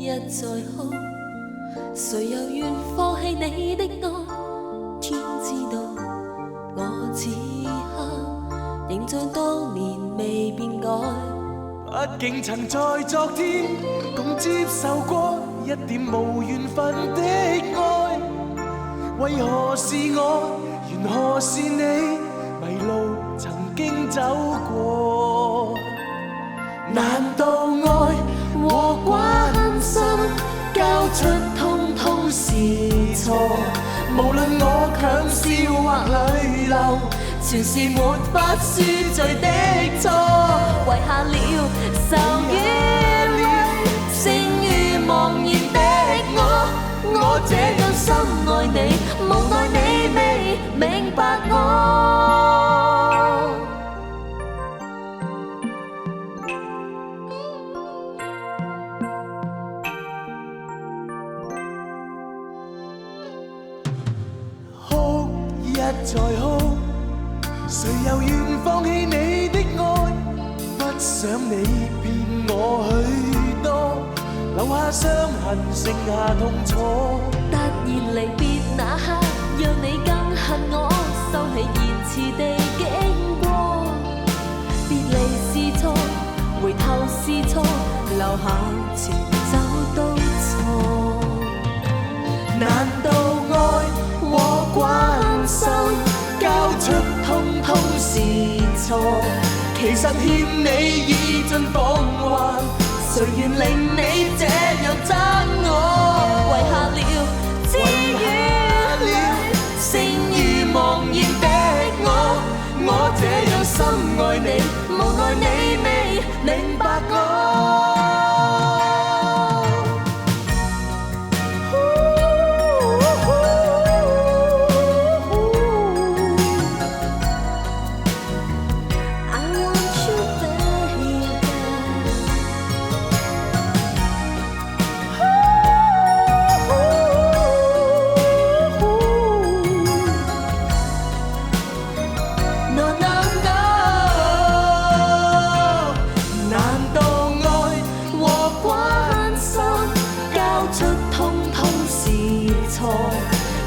日再好，誰又願放棄你的愛？天知道，我此刻仍像當年未變改。畢竟曾在昨天共接受過一點無緣分的愛，為何是我？緣何是你？迷路曾經走過，難道愛和關心交出通通是錯？無論我強笑或淚流，全是沒法恕罪的錯。遺下了愁與淚，剩餘茫然的我這樣深愛你，無奈你未明白我。哭一再哭，誰又願放棄你的愛？不想你變我許多，留下傷痕，剩下痛楚。突然離別那刻，讓你更恨我，收起言辭地經過。別離是錯，回頭是錯，留下全走都錯。難道愛和關心交出通通是錯？其實欠你已盡奉還，誰願令你這樣憎我？遺下了知與淚，剩餘茫然的我這樣深愛你，無奈你未明白我。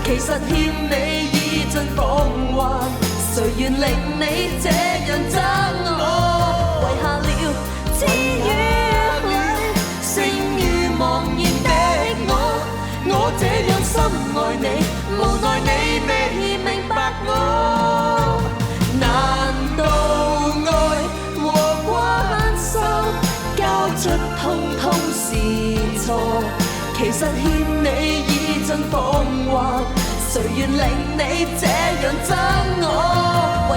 其實欠你已盡奉還，誰願令你這樣憎我？遺下了知與淚，剩餘茫然的我這樣深愛你，無奈你未明白我。難道愛和關心交出通通是錯？其實欠你已盡奉還，誰願令你這樣憎我？遺